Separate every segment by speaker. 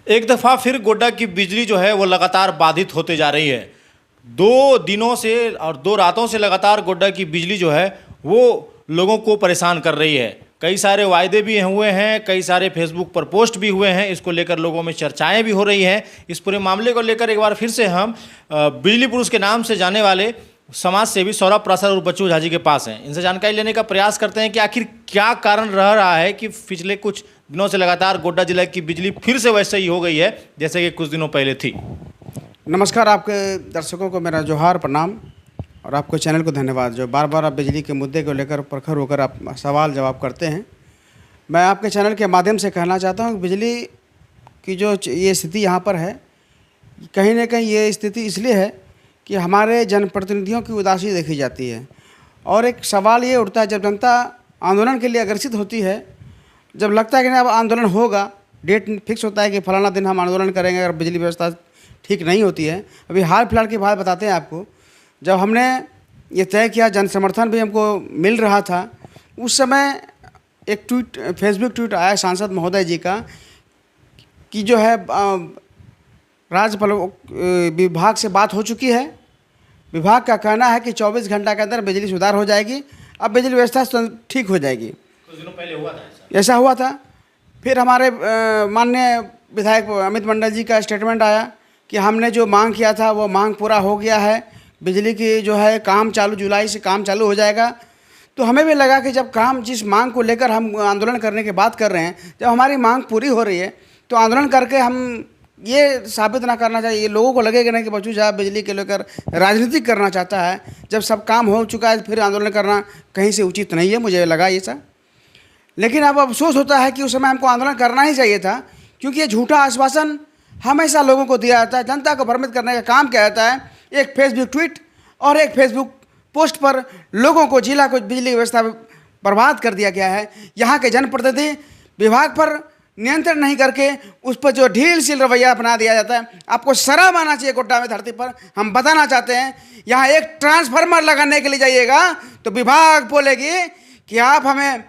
Speaker 1: एक दफ़ा फिर गोड्डा की बिजली जो है वो लगातार बाधित होते जा रही है। 2 दिनों से और 2 रातों से लगातार गोड्डा की बिजली जो है वो लोगों को परेशान कर रही है। कई सारे वायदे भी हुए हैं, कई सारे फेसबुक पर पोस्ट भी हुए हैं। इसको लेकर लोगों में चर्चाएं भी हो रही हैं। इस पूरे मामले को लेकर एक बार फिर से हम बिजली पुरुष के नाम से जाने वाले समाज सेवी सौरभ प्रसाद और बच्चू झा जी के पास हैं। इनसे जानकारी लेने का प्रयास करते हैं कि आखिर क्या कारण रह रहा है कि पिछले कुछ दिनों से लगातार गोड्डा जिला की बिजली फिर से वैसे ही हो गई है जैसे कि कुछ दिनों पहले थी।
Speaker 2: नमस्कार, आपके दर्शकों को मेरा जोहार प्रणाम और आपको चैनल को धन्यवाद जो बार बार आप बिजली के मुद्दे को लेकर प्रखर होकर आप सवाल जवाब करते हैं। मैं आपके चैनल के माध्यम से कहना चाहता हूँ कि बिजली की जो ये स्थिति यहाँ पर है, कहीं ना कहीं ये स्थिति इसलिए है कि हमारे जनप्रतिनिधियों की उदासी देखी जाती है। और एक सवाल ये उठता है, जब जनता आंदोलन के लिए अग्रसित होती है, जब लगता है कि नहीं अब आंदोलन होगा, डेट फिक्स होता है कि फलाना दिन हम आंदोलन करेंगे अगर बिजली व्यवस्था ठीक नहीं होती है। अभी हाल फिलहाल की बात बताते हैं आपको, जब हमने ये तय किया, जन समर्थन भी हमको मिल रहा था, उस समय एक ट्वीट, फेसबुक ट्वीट आया सांसद महोदय जी का कि जो है राज्य विभाग से बात हो चुकी है। विभाग का कहना है कि 24 घंटा के अंदर बिजली सुधार हो जाएगी, अब बिजली व्यवस्था ठीक हो जाएगी।
Speaker 1: कुछ दिनों पहले हुआ था
Speaker 2: ऐसा हुआ था। फिर हमारे माननीय विधायक अमित मंडल जी का स्टेटमेंट आया कि हमने जो मांग किया था वो मांग पूरा हो गया है, बिजली की जो है काम चालू, जुलाई से काम चालू हो जाएगा। तो हमें भी लगा कि जब काम, जिस मांग को लेकर हम आंदोलन करने की बात कर रहे हैं, जब हमारी मांग पूरी हो रही है तो आंदोलन करके हम ये साबित ना करना चाहिए, ये लोगों को लगेगा नहीं कि बच्चू झा बिजली के लेकर राजनीति करना चाहता है। जब सब काम हो चुका है फिर आंदोलन करना कहीं से उचित नहीं है, मुझे लगा ये सब। लेकिन अब अफसोस होता है कि उस समय हमको आंदोलन करना ही चाहिए था, क्योंकि ये झूठा आश्वासन हमेशा लोगों को दिया जाता है। जनता को भ्रमित करने का काम किया जाता है। एक फेसबुक ट्वीट और एक फेसबुक पोस्ट पर लोगों को, जिला को बिजली व्यवस्था बर्बाद कर दिया गया है। यहाँ के जनप्रतिनिधि विभाग पर नियंत्रण नहीं करके उस पर जो ढील रवैया अपना दिया जाता है। आपको शर्म आना चाहिए गोड्डा में धरती पर। हम बताना चाहते हैं, यहाँ एक ट्रांसफार्मर लगाने के लिए जाइएगा तो विभाग बोलेगी कि आप हमें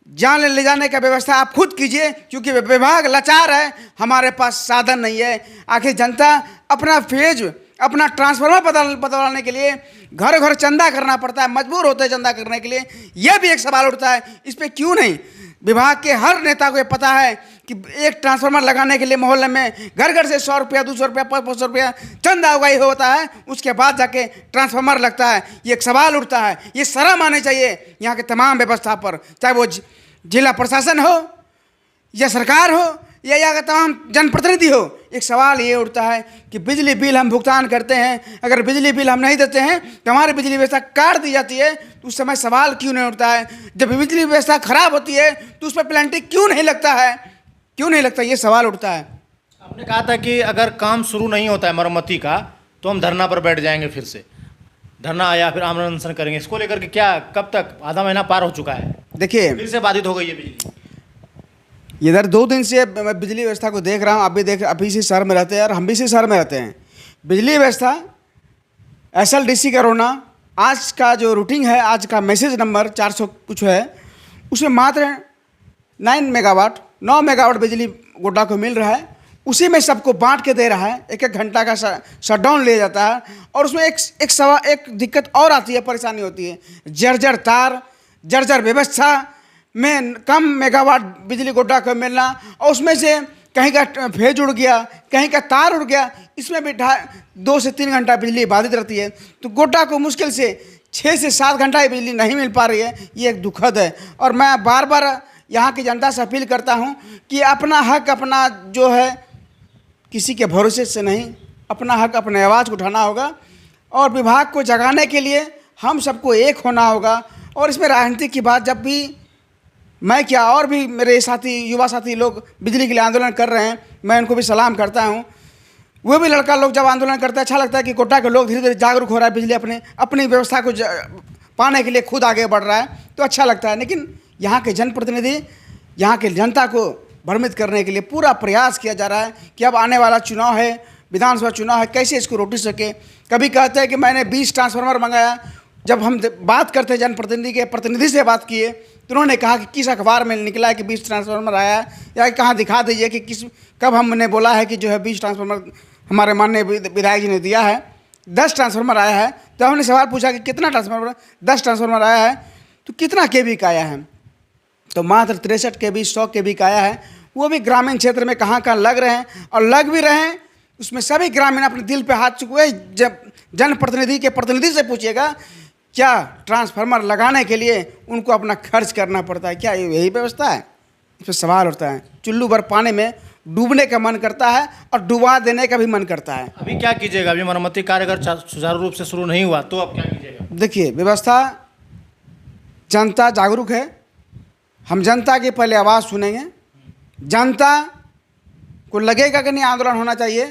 Speaker 2: जान ले जाने का व्यवस्था आप खुद कीजिए, क्योंकि विभाग लाचार है, हमारे पास साधन नहीं है। आखिर जनता अपना फेज, अपना ट्रांसफार्मर बदलवाने के लिए घर घर चंदा करना पड़ता है, मजबूर होते हैं चंदा करने के लिए। यह भी एक सवाल उठता है, इस पर क्यों नहीं विभाग के हर नेता को ये पता है कि एक ट्रांसफार्मर लगाने के लिए मोहल्ले में घर घर से 100 रुपया, 200 रुपया, 500 रुपया चंदा उगाई होता है, उसके बाद जाके ट्रांसफार्मर लगता है। ये एक सवाल उठता है, ये शर्म आनी चाहिए यहाँ के तमाम व्यवस्था पर, चाहे वो जिला प्रशासन हो या सरकार हो या यहाँ का तमाम जनप्रतिनिधि हो। एक सवाल ये उठता है कि बिजली बिल हम भुगतान करते हैं, अगर बिजली बिल हम नहीं देते हैं तो हमारी बिजली व्यवस्था काट दी जाती है, तो उस समय सवाल क्यों नहीं उठता है? जब बिजली व्यवस्था खराब होती है तो उस पर पेनल्टी क्यों नहीं लगता है, क्यों नहीं लगता? ये सवाल उठता है।
Speaker 1: आपने कहा था कि अगर काम शुरू नहीं होता है मरम्मती का तो हम धरना पर बैठ जाएंगे, फिर से धरना या फिर आमरण अनशन करेंगे। इसको लेकर के क्या, कब तक, आधा महीना पार हो चुका है,
Speaker 2: देखिए
Speaker 1: फिर से बाधित हो गई है बिजली।
Speaker 2: इधर 2 दिन से मैं बिजली व्यवस्था को देख रहा हूँ। अभी इसी शहर में रहते हैं और हम भी इसी शहर में रहते हैं। बिजली व्यवस्था SLDC का रोना, आज का जो रूटीन है, आज का मैसेज नंबर 400 कुछ है, उसमें मात्र 9 मेगावाट बिजली गोड्डा को मिल रहा है। उसी में सबको बांट के दे रहा है, 1-1 घंटा का शटडाउन ले जाता है। और उसमें एक दिक्कत और आती है, परेशानी होती है, जर्जर तार, जर्जर व्यवस्था में कम मेगावाट बिजली गोड्डा को मिलना, और उसमें से कहीं का फेज उड़ गया, कहीं का तार उड़ गया, इसमें भी 2 से 3 घंटा बिजली बाधित रहती है। तो गोड्डा को मुश्किल से 6 से 7 घंटा ही बिजली नहीं मिल पा रही है। ये एक दुखद है। और मैं बार बार यहाँ की जनता से अपील करता हूँ कि अपना हक, अपना जो है, किसी के भरोसे से नहीं, अपना हक, अपने आवाज़ को उठाना होगा और विभाग को जगाने के लिए हम सबको एक होना होगा। और इसमें राजनीति की बात, जब भी मैं क्या और भी मेरे साथी, युवा साथी लोग बिजली के लिए आंदोलन कर रहे हैं, मैं उनको भी सलाम करता हूँ। वो भी लड़का लोग जब आंदोलन करते हैं, अच्छा लगता है कि गोड्डा के लोग धीरे धीरे जागरूक हो रहा है, बिजली अपनी व्यवस्था को पाने के लिए खुद आगे बढ़ रहा है, तो अच्छा लगता है। लेकिन यहाँ के जनप्रतिनिधि, यहाँ के जनता को भ्रमित करने के लिए पूरा प्रयास किया जा रहा है कि अब आने वाला चुनाव है, विधानसभा चुनाव है, कैसे इसको रोटी सके। कभी कहते हैं कि मैंने 20 ट्रांसफार्मर मंगाया, जब हम बात करते जनप्रतिनिधि के प्रतिनिधि से बात किए तो उन्होंने कहा कि किस अखबार में निकला है कि 20 ट्रांसफार्मर आया है, या कहाँ दिखा दीजिए कि कब हमने बोला है कि जो है 20 ट्रांसफार्मर हमारे माननीय विधायक जी ने दिया है। 10 ट्रांसफार्मर आया है। तो हमने सवाल पूछा कि कितना ट्रांसफार्मर, 10 ट्रांसफार्मर आया है तो कितना केवी का आया है, तो मात्र 63 केवी 100 केवी का आया है। वो भी ग्रामीण क्षेत्र में कहाँ कहाँ लग रहे हैं, और लग भी रहे हैं उसमें सभी ग्रामीण अपने दिल पे हाथ चुके। जब जनप्रतिनिधि के प्रतिनिधि से पूछिएगा क्या ट्रांसफार्मर लगाने के लिए उनको अपना खर्च करना पड़ता है, क्या यही व्यवस्था है? इस पर सवाल उठता है। चुल्लू भर पानी में डूबने का मन करता है और डुबा देने का भी मन करता है।
Speaker 1: अभी क्या कीजिएगा? अभी मरम्मती कार्य अगर सुचारू रूप से शुरू नहीं हुआ तो अब क्या कीजिएगा?
Speaker 2: देखिए, व्यवस्था, जनता जागरूक है। हम जनता की पहले आवाज़ सुनेंगे। जनता को लगेगा कि नहीं आंदोलन होना चाहिए,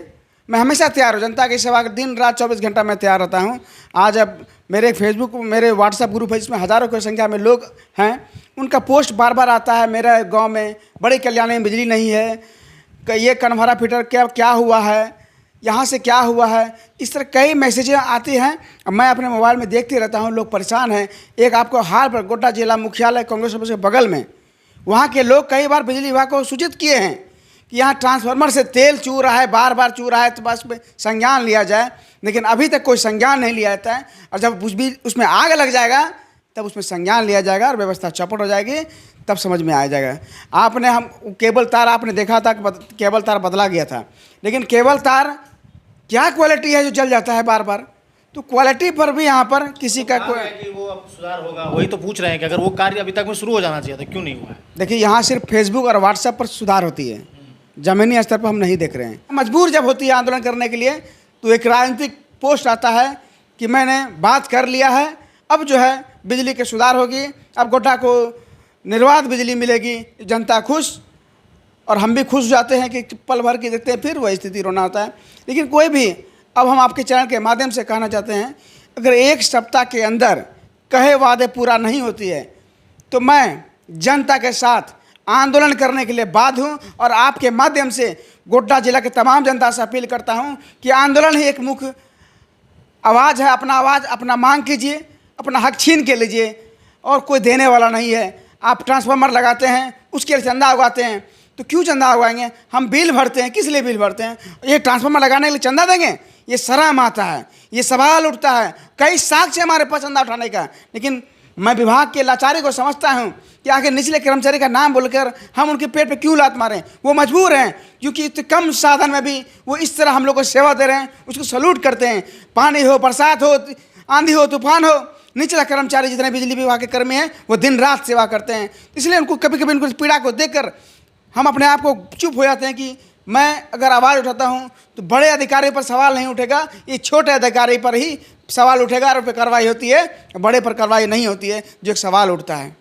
Speaker 2: मैं हमेशा तैयार हूँ। जनता की सेवा दिन रात 24 घंटा मैं तैयार रहता हूँ। आज अब मेरे फेसबुक, मेरे व्हाट्सएप ग्रुप है जिसमें हज़ारों की संख्या में लोग हैं, उनका पोस्ट बार बार आता है, मेरे गांव में बड़ी कल्याणी में बिजली नहीं है, ये कनभरा फीटर क्या हुआ है, यहाँ से क्या हुआ है, इस तरह कई मैसेजें आती हैं। मैं अपने मोबाइल में देखते रहता हूँ, लोग परेशान हैं। एक आपको हाल पर गोड्डा जिला मुख्यालय कांग्रेस ऑफिस के बगल में, वहाँ के लोग कई बार बिजली विभाग को सूचित किए हैं कि यहाँ ट्रांसफार्मर से तेल चू रहा है, बार बार चू रहा है, तो बस संज्ञान लिया जाए, लेकिन अभी तक कोई संज्ञान नहीं लिया जाता है। और जब उसमें आग लग जाएगा तब उसमें संज्ञान लिया जाएगा और व्यवस्था चौपट हो जाएगी, तब समझ में आ जाएगा। आपने हम केबल तार आपने देखा था कि केबल तार बदला गया था, लेकिन केबल तार क्या क्वालिटी है जो जल जाता है बार बार? तो क्वालिटी पर भी यहाँ पर किसी का कोई
Speaker 1: कि वो अब सुधार होगा, वही तो पूछ रहे हैं कि अगर वो कार्य अभी तक में शुरू हो जाना चाहिए था, क्यों नहीं हुआ है?
Speaker 2: देखिए, यहाँ सिर्फ फेसबुक और व्हाट्सएप पर सुधार होती है, ज़मीनी स्तर पर हम नहीं देख रहे हैं। मजबूर जब होती है आंदोलन करने के लिए तो एक राजनीतिक पोस्ट आता है कि मैंने बात कर लिया है, अब जो है बिजली के सुधार होगी, अब गोड्डा को निर्बाध बिजली मिलेगी, जनता खुश, और हम भी खुश हो जाते हैं कि पल भर की देखते हैं फिर वही स्थिति रोना होता है। लेकिन कोई भी, अब हम आपके चैनल के माध्यम से कहना चाहते हैं, अगर एक सप्ताह के अंदर कहे वादे पूरा नहीं होती है तो मैं जनता के साथ आंदोलन करने के लिए बाध्य हूँ, और आपके माध्यम से गोड्डा जिला के तमाम जनता से अपील करता हूँ कि आंदोलन ही एक मुख्य आवाज़ है। अपना आवाज़, अपना मांग कीजिए, अपना हक छीन के लीजिए, और कोई देने वाला नहीं है। आप ट्रांसफार्मर लगाते हैं, उसके लिए चंदा उगाते हैं, तो क्यों चंदा उगाएंगे? हम बिल भरते हैं, किस लिए बिल भरते हैं? ये ट्रांसफार्मर लगाने के लिए चंदा देंगे? ये शर्म आता है, ये सवाल उठता है। कई साक्ष्य हमारे पास चंदा उठाने का, लेकिन मैं विभाग के लाचारी को समझता हूँ कि आखिर निचले कर्मचारी का नाम बोलकर हम उनके पेट पे क्यों लात मारें? वो मजबूर हैं, क्योंकि इतने कम साधन में भी वो इस तरह हम लोग को सेवा दे रहे हैं, उसको सैल्यूट करते हैं। पानी हो, बरसात हो, आंधी हो, तूफान हो, निचला कर्मचारी जितने बिजली विभाग के कर्मी हैं वो दिन रात सेवा करते हैं। इसलिए उनको कभी कभी उनको पीड़ा को देखकर हम अपने आप को चुप हो जाते हैं कि मैं अगर आवाज़ उठाता हूं तो बड़े अधिकारी पर सवाल नहीं उठेगा, ये छोटे अधिकारी पर ही सवाल उठेगा और उन पर कार्रवाई होती है, बड़े पर कार्रवाई नहीं होती है, जो एक सवाल उठता है।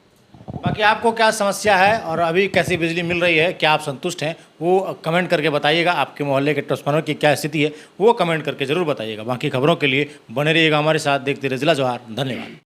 Speaker 1: बाकी आपको क्या समस्या है और अभी कैसी बिजली मिल रही है, क्या आप संतुष्ट हैं, वो कमेंट करके बताइएगा। आपके मोहल्ले के ट्रांसफार्मर की क्या स्थिति है वो कमेंट करके ज़रूर बताइएगा। बाकी खबरों के लिए बने रहिएगा हमारे साथ, देखते रहिए जिला जवाहर। धन्यवाद।